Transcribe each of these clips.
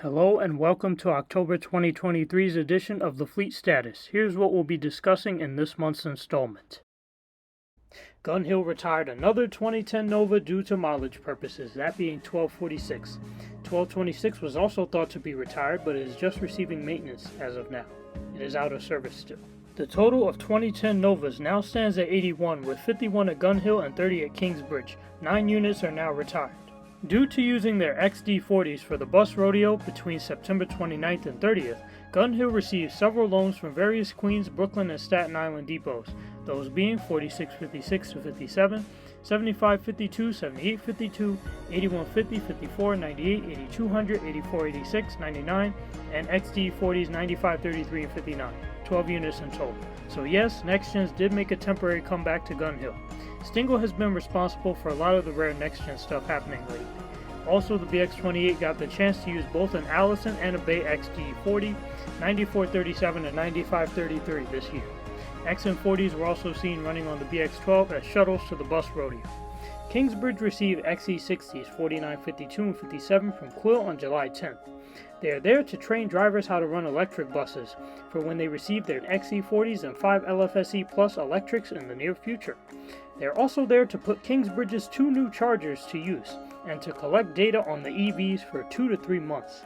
Hello and welcome to October 2023's edition of the Fleet Status. Here's what we'll be discussing in this month's installment. Gun Hill retired another 2010 Nova due to mileage purposes, that being 1246. 1226 was also thought to be retired, but is just receiving maintenance as of now. It is out of service still. The total of 2010 Novas now stands at 81, with 51 at Gun Hill and 30 at Kingsbridge. 9 units are now retired. Due to using their XD40s for the bus rodeo between September 29th and 30th, Gun Hill received several loans from various Queens, Brooklyn, and Staten Island depots, those being 4656-57, 7552, 7852, 8150, 54, 98, 8200, 8486, 99, and XD40s 9533 and 59, 12 units in total. So yes, Next Gens did make a temporary comeback to Gun Hill. Stingle has been responsible for a lot of the rare Next Gen stuff happening lately. Also, the BX-28 got the chance to use both an Allison and a Bay XD40, 9437 and 9533 this year. XM40s were also seen running on the BX-12 as shuttles to the bus rodeo. Kingsbridge received XE60s 4952 and 57 from Quill on July 10th. They are there to train drivers how to run electric buses for when they receive their XE40s and 5 LFSE Plus electrics in the near future. They are also there to put Kingsbridge's 2 new chargers to use and to collect data on the EVs for 2 to 3 months.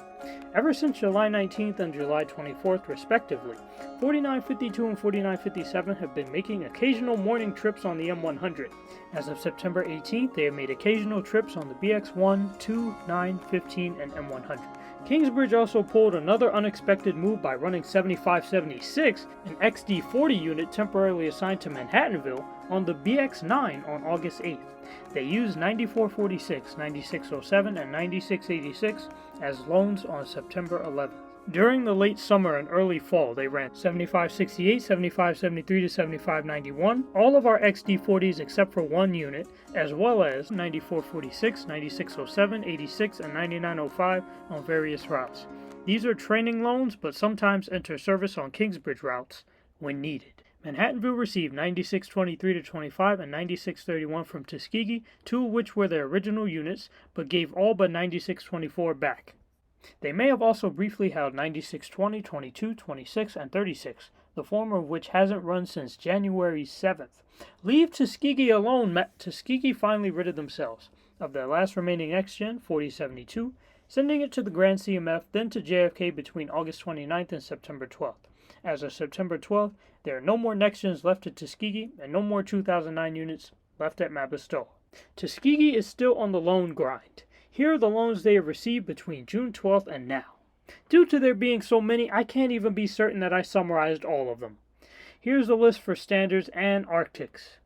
Ever since July 19th and July 24th respectively, 4952 and 4957 have been making occasional morning trips on the M100. As of September 18th, they have made occasional trips on the BX1, 2, 9, 15, and M100. Kingsbridge also pulled another unexpected move by running 7576, an XD40 unit temporarily assigned to Manhattanville, on the BX9 on August 8th. They used 9446, 9607, and 9686 as loans on September 11th. During the late summer and early fall, they ran 7568, 7573 to 7591, all of our XD40s except for one unit, as well as 9446, 9607, 86, and 9905 on various routes. These are training loans, but sometimes enter service on Kingsbridge routes when needed. Manhattanville received 9623 to 25 and 9631 from Tuskegee, 2 of which were their original units, but gave all but 9624 back. They may have also briefly held 9620, 22, 26, and 36, the former of which hasn't run since January 7th. Leave Tuskegee alone. Tuskegee finally ridded themselves of their last remaining Next-Gen, 4072, sending it to the Grand CMF, then to JFK between August 29th and September 12th. As of September 12th, there are no more Next-Gens left at Tuskegee and no more 2009 units left at Mabistoa. Tuskegee is still on the loan grind. Here are the loans they have received between June 12th and now. Due to there being so many, I can't even be certain that I summarized all of them. Here's the list for Standards and Arctics.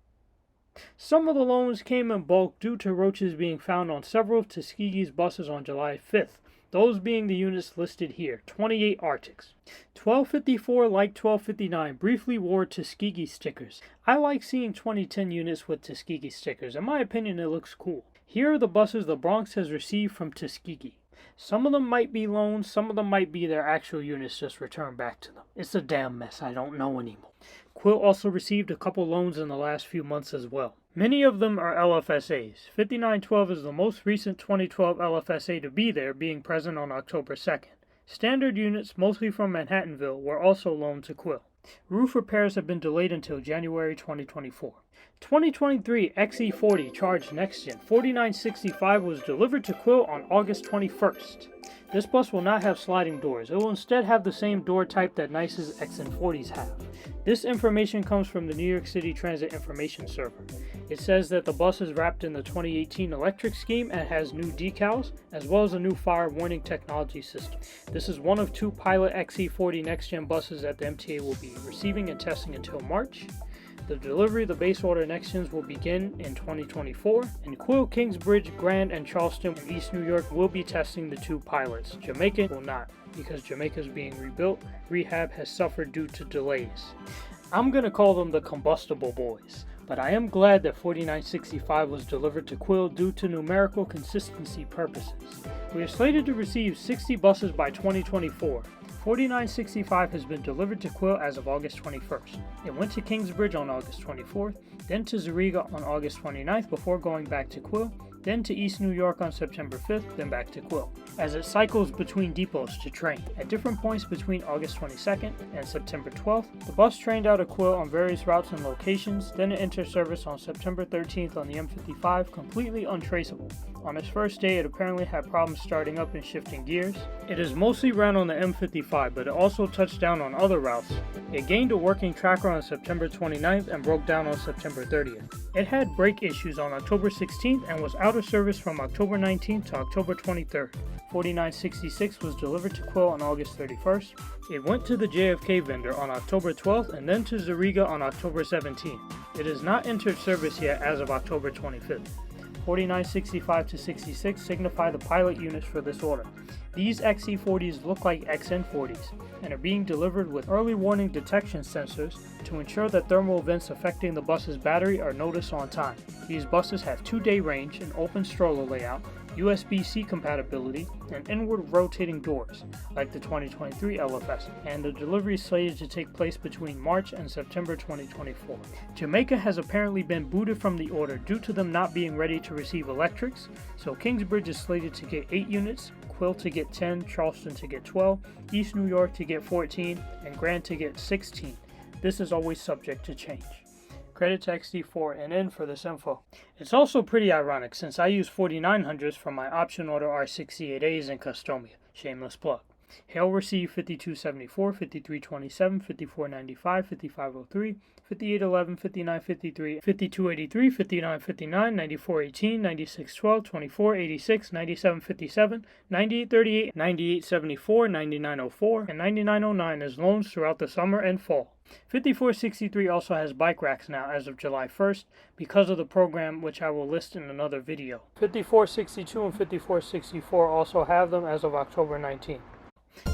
Some of the loans came in bulk due to roaches being found on several of Tuskegee's buses on July 5th, those being the units listed here, 28 Arctics. 1254, like 1259, briefly wore Tuskegee stickers. I like seeing 2010 units with Tuskegee stickers. In my opinion, it looks cool. Here are the buses the Bronx has received from Tuskegee. Some of them might be loans, some of them might be their actual units just returned back to them. It's a damn mess, I don't know anymore. Quill also received a couple loans in the last few months as well. Many of them are LFSAs. 5912 is the most recent 2012 LFSA to be there, being present on October 2nd. Standard units, mostly from Manhattanville, were also loaned to Quill. Roof repairs have been delayed until January 2024. 2023 XE40 charged Next-Gen 4965 was delivered to Quill on August 21st. This bus will not have sliding doors. It will instead have the same door type that NICE's XN40s have. This information comes from the New York City Transit Information Server. It says that the bus is wrapped in the 2018 electric scheme and has new decals, as well as a new fire warning technology system. This is one of 2 pilot XE40 Next-Gen buses that the MTA will be receiving and testing until March. The delivery of the base order Next-Gens will begin in 2024, and Quill, Kingsbridge, Grand, and Charleston, East New York will be testing the 2 pilots. Jamaica will not, because Jamaica is being rebuilt. Rehab has suffered due to delays. I'm going to call them the combustible boys, but I am glad that 4965 was delivered to Quill due to numerical consistency purposes. We are slated to receive 60 buses by 2024. 4965 has been delivered to Quill as of August 21st. It went to Kingsbridge on August 24th, then to Zariga on August 29th before going back to Quill, then to East New York on September 5th, then back to Quill, as it cycles between depots to train. At different points between August 22nd and September 12th, the bus trained out of Quill on various routes and locations, then it entered service on September 13th on the M55, completely untraceable. On its first day, it apparently had problems starting up and shifting gears. It is mostly ran on the M55, but it also touched down on other routes. It gained a working tracker on September 29th and broke down on September 30th. It had brake issues on October 16th and was out of service from October 19th to October 23rd. 4966 was delivered to Quill on August 31st. It went to the JFK vendor on October 12th and then to Zariga on October 17th. It has not entered service yet as of October 25th. 4965 to 66 signify the pilot units for this order. These XE40s look like XN40s and are being delivered with early warning detection sensors to ensure that thermal events affecting the bus's battery are noticed on time. These buses have 2-day range, an open stroller layout, USB-C compatibility, and inward rotating doors, like the 2023 LFS, and the delivery is slated to take place between March and September 2024. Jamaica has apparently been booted from the order due to them not being ready to receive electrics, so Kingsbridge is slated to get 8 units, Quill to get 10, Charleston to get 12, East New York to get 14, and Grant to get 16. This is always subject to change. Credit to XD4NN for this info. It's also pretty ironic since I use 4900s for my option order R68As in Customia. Shameless plug. Hale received 5274, 5327, 5495, 5503, 5811, 5953, 5283, 5959, 9418, 9612, 2486, 9757, 9838, 9874, 9904, and 9909 as loans throughout the summer and fall. 5463 also has bike racks now as of July 1st because of the program, which I will list in another video. 5462 and 5464 also have them as of October 19th.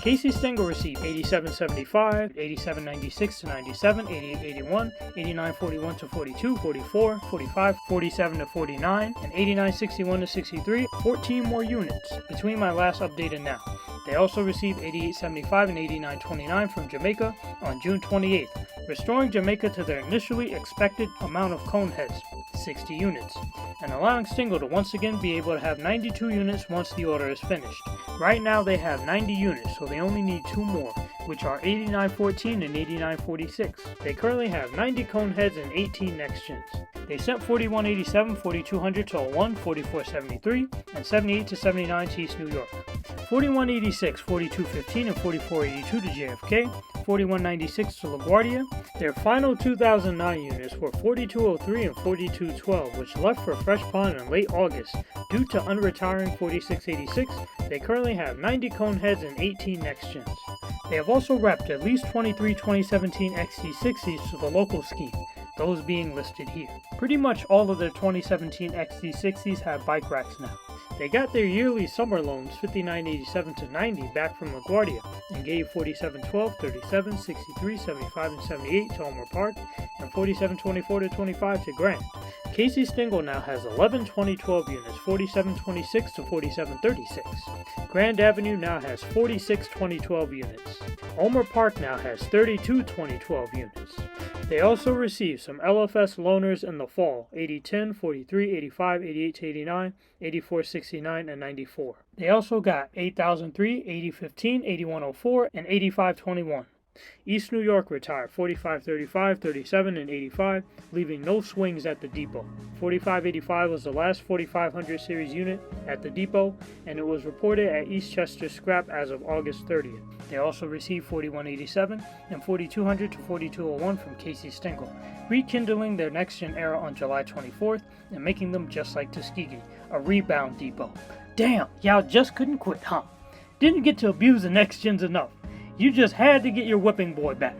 Casey Stengel received 8775, 8796 to 97, 8881, 8941 to 42, 44, 45, 47 to 49, and 8961 to 63, 14 more units between my last update and now. They also received 8875 and 8929 from Jamaica on June 28th, restoring Jamaica to their initially expected amount of Coneheads, 60 units, and allowing Stengel to once again be able to have 92 units once the order is finished. Right now they have 90 units, so they only need 2 more, which are 8914 and 8946. They currently have 90 Coneheads and 18 next gens. They sent 4187, 4200 to 01, 4473, and 78 to 79 to East New York. 4186, 4215, and 4482 to JFK, 4196 to LaGuardia. Their final 2009 units were 4203 and 4212, which left for Fresh Pond in late August. Due to unretiring 4686, they currently have 90 Coneheads and 18 next gens. They have also repped at least 23 2017 XD60s to the local scheme, those being listed here. Pretty much all of their 2017 XD60s have bike racks now. They got their yearly summer loans 5987 to 90 back from LaGuardia and gave 4712, 37, 63, 75, and 78 to Elmer Park and 4724 to 25 to Grant. Casey Stengel now has 11 2012 units, 4726 to 4736. Grand Avenue now has 46 2012 units. Elmer Park now has 32 2012 units. They also received some LFS loaners in the fall, 8010, 43, 85, 88 to 89, 8469, and 94. They also got 8003, 8015, 8104, and 8521. East New York retired 4535, 37, and 85, leaving no swings at the depot. 4585 was the last 4500 series unit at the depot, and it was reported at Eastchester Scrap as of August 30th. They also received 4187 and 4200 to 4201 from Casey Stengel, rekindling their next-gen era on July 24th and making them just like Tuskegee, a rebound depot. Damn, y'all just couldn't quit, huh? Didn't get to abuse the next-gens enough. You just had to get your whipping boy back.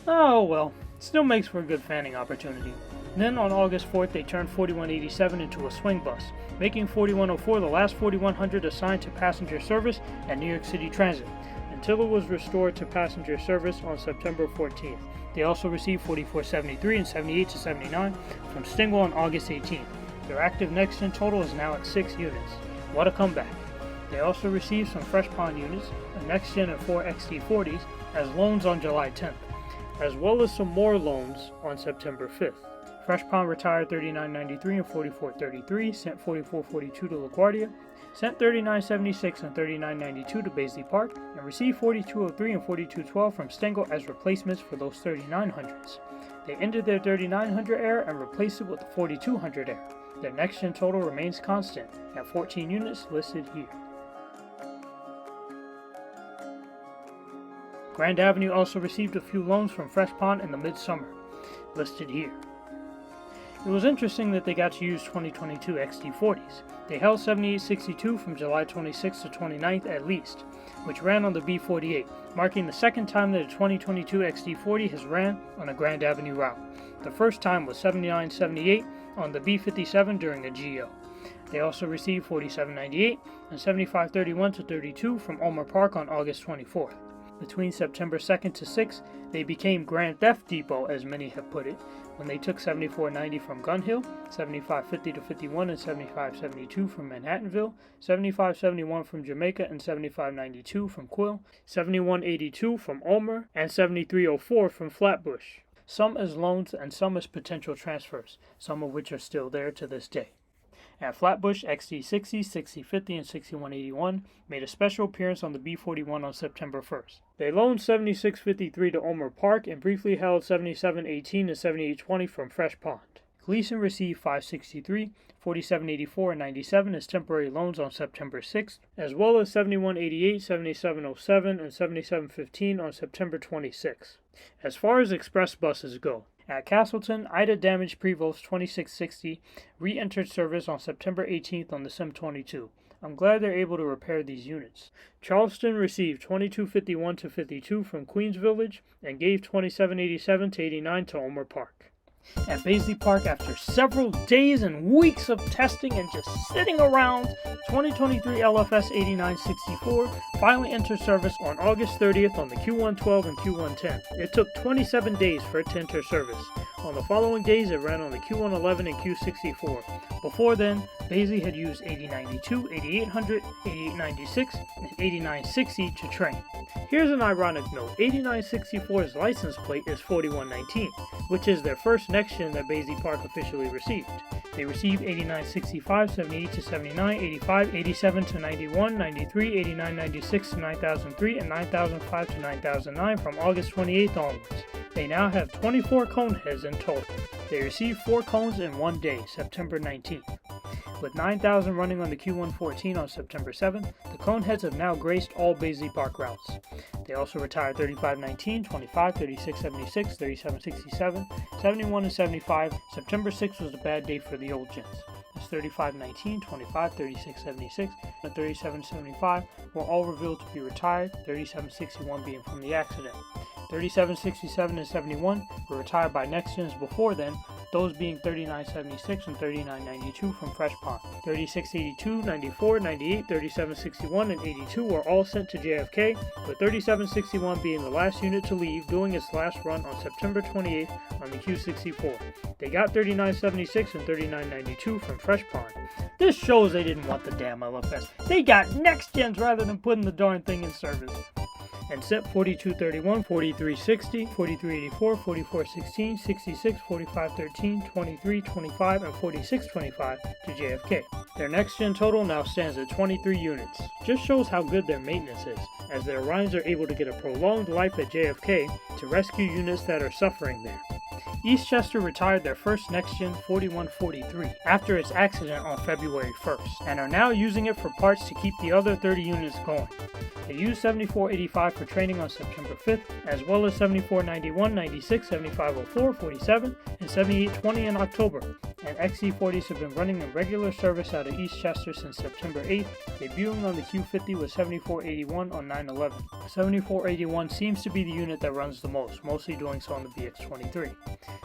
Oh well, still makes for a good fanning opportunity. Then on August 4th they turned 4187 into a swing bus, making 4104 the last 4100 assigned to passenger service at New York City Transit, until it was restored to passenger service on September 14th. They also received 4473 and 78 to 79 from Stengel on August 18th. Their active next-gen total is now at 6 units. What a comeback. They also received some Fresh Pond units, a next-gen and 4 XD40s as loans on July 10th, as well as some more loans on September 5th. Fresh Pond retired 3993 and 4433, sent 4442 to LaGuardia, sent 3976 and 3992 to Baisley Park, and received 4203 and 4212 from Stengel as replacements for those 3900s. They ended their 3900 era and replaced it with the 4200 era. Their next-gen total remains constant at 14 units listed here. Grand Avenue also received a few loans from Fresh Pond in the midsummer, listed here. It was interesting that they got to use 2022 XD40s. They held 7862 from July 26th to 29th at least, which ran on the B48, marking the second time that a 2022 XD40 has ran on a Grand Avenue route. The first time was 7978 on the B57 during a GO. They also received 4798 and 7531 to 32 from Ulmer Park on August 24th. Between September 2nd to 6th, they became Grand Theft Depot, as many have put it, when they took 7490 from Gun Hill, 7550 to 51 and 7572 from Manhattanville, 7571 from Jamaica and 7592 from Quill, 7182 from Ulmer, and 7304 from Flatbush. Some as loans and some as potential transfers, some of which are still there to this day. At Flatbush, XD60, 6050, and 6181 made a special appearance on the B41 on September 1st. They loaned 7653 to Ulmer Park and briefly held 7718 and 7820 from Fresh Pond. Gleason received 563, 4784, and 97 as temporary loans on September 6th, as well as 7188, 7707, and 7715 on September 26th. As far as express buses go, at Castleton, Ida damaged Prevost 2660 re-entered service on September 18th on the Sim-22. I'm glad they're able to repair these units. Charleston received 2251 to 52 from Queens Village and gave 2787 to 89 to Ulmer Park. At Baisley Park, after several days and weeks of testing and just sitting around, 2023 LFS 8964 finally entered service on August 30th on the Q112 and Q110. It took 27 days for it to enter service. On the following days, it ran on the Q111 and Q64. Before then, Baisley had used 8092, 8800, 8896, and 8960 to train. Here's an ironic note. 8964's license plate is 4119, which is their first next-gen that Baisley Park officially received. They received 8965, 78 to 79, 85, 87 to 91, 93, 89, 96 to 9003, and 9005 to 9009 from August 28th onwards. They now have 24 Coneheads in total. They received 4 cones in one day, September 19th. With 9,000 running on the Q114 on September 7th, the Coneheads have now graced all Baisley Park routes. They also retired 3519, 25, 3676, 3767, 71, and 75. September 6th was a bad day for the old gents. As 3519, 25, 3676, and 3775 were all revealed to be retired, 3761 being from the accident. 3767 and 71 were retired by next gens before then, those being 3976 and 3992 from Fresh Pond. 3682, 94, 98, 3761, and 82 were all sent to JFK, with 3761 being the last unit to leave, doing its last run on September 28th on the Q64. They got 3976 and 3992 from Fresh Pond. This shows they didn't want the damn LFS. They got next gens rather than putting the darn thing in service. And sent 4231, 4360, 4384, 4416, 66, 4513, 2325, and 4625 to JFK. Their next-gen total now stands at 23 units. Just shows how good their maintenance is, as their Orions are able to get a prolonged life at JFK to rescue units that are suffering there. Eastchester retired their first next-gen 4143 after its accident on February 1st, and are now using it for parts to keep the other 30 units going. They used 7485 for training on September 5th, as well as 7491, 96, 7504, 47, and 7820 in October, and XC40s have been running in regular service out of Eastchester since September 8th, debuting on the Q50 with 7481 on 9/11. 7481 seems to be the unit that runs the most, mostly doing so on the BX23.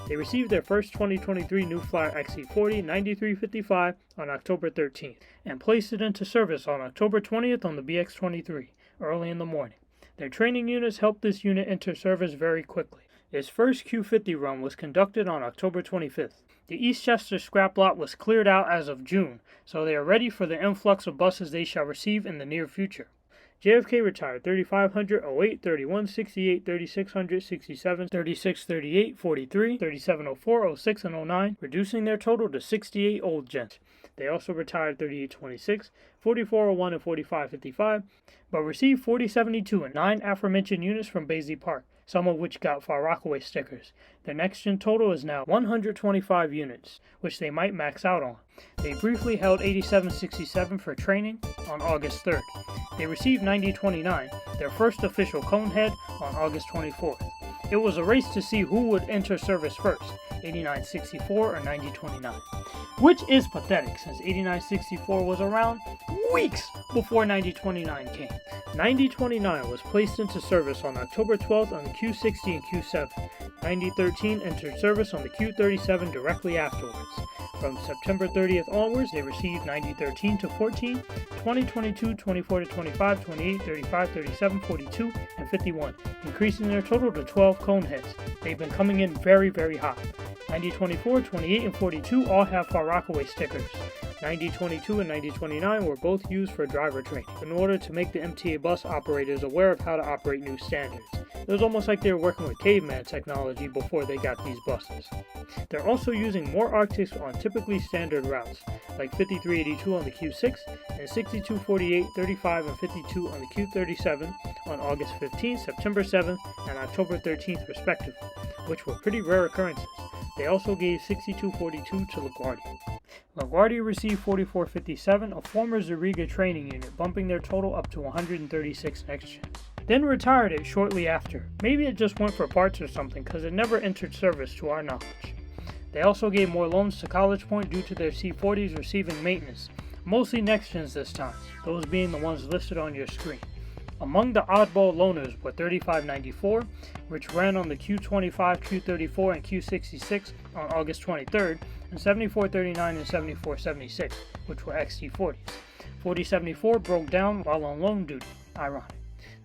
They received their first 2023 New Flyer XC40 9355 on October 13th, and placed it into service on October 20th on the BX23, early in the morning. Their training units helped this unit enter service very quickly. Its first Q50 run was conducted on October 25th. The Eastchester scrap lot was cleared out as of June, so they are ready for the influx of buses they shall receive in the near future. JFK retired 3500, 08, 31, 68, 3600, 67, 36, 38, 43, 3704, 06, and 09, reducing their total to 68 old gens. They also retired 3826, 4401, and 4555, but received 4072 and 9 aforementioned units from Basie Park, some of which got Far Rockaway stickers. Their next gen total is now 125 units, which they might max out on. They briefly held 8767 for training on August 3rd. They received 9029, their first official Conehead, on August 24th. It was a race to see who would enter service first, 8964 or 9029, which is pathetic since 8964 was around weeks before 9029 came. 9029 was placed into service on October 12th on the Q60 and Q7. 9013 entered service on the Q37 directly afterwards. From September 30th onwards, they received 9013 to 14, 2022, 24 to 25, 28, 35, 37, 42, and 51, increasing their total to 12 Coneheads. They've been coming in very, very hot. 9024, 28, and 42 all have Far Rockaway stickers. 9022 and 9029 were both used for driver training in order to make the MTA bus operators aware of how to operate new standards. It was almost like they were working with caveman technology before they got these buses. They're also using more Arctics on typically standard routes, like 5382 on the Q6 and 6248, 35, and 52 on the Q37 on August 15th, September 7th, and October 13th respectively, which were pretty rare occurrences. They also gave 6242 to LaGuardia. LaGuardia received 4457, a former Zuriga training unit, bumping their total up to 136 next gens. Then retired it shortly after. Maybe it just went for parts or something, because it never entered service to our knowledge. They also gave more loans to College Point due to their C40s receiving maintenance, mostly next gens this time, those being the ones listed on your screen. Among the oddball loaners were 3594, which ran on the Q25, Q34, and Q66 on August 23rd, and 7439 and 7476, which were XT40s. 4074 broke down while on loan duty, ironic.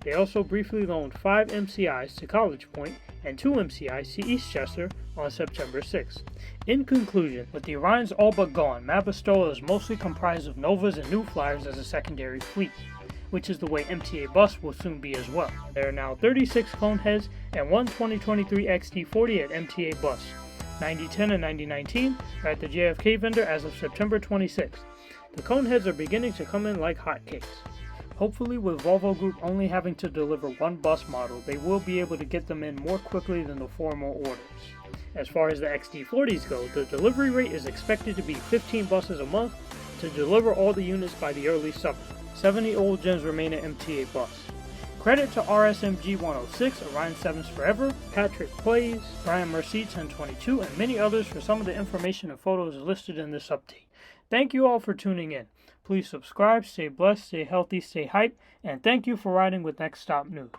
They also briefly loaned 5 MCIs to College Point and 2 MCIs to Eastchester on September 6th. In conclusion, with the Orions all but gone, Mabastola is mostly comprised of Novas and New Flyers as a secondary fleet, which is the way MTA Bus will soon be as well. There are now 36 Coneheads and one 2023 XT40 at MTA Bus. 9010 and 9019 are at the JFK vendor as of September 26th. The Coneheads are beginning to come in like hotcakes. Hopefully, with Volvo Group only having to deliver one bus model, they will be able to get them in more quickly than the formal orders. As far as the XT40s go, the delivery rate is expected to be 15 buses a month to deliver all the units by the early summer. 70 old gens remain at MTA Bus. Credit to RSMG 106, Orion 7s Forever, Patrick Plays, Brian Mercy 1022, and many others for some of the information and photos listed in this update. Thank you all for tuning in. Please subscribe, stay blessed, stay healthy, stay hyped, and thank you for riding with Next Stop News.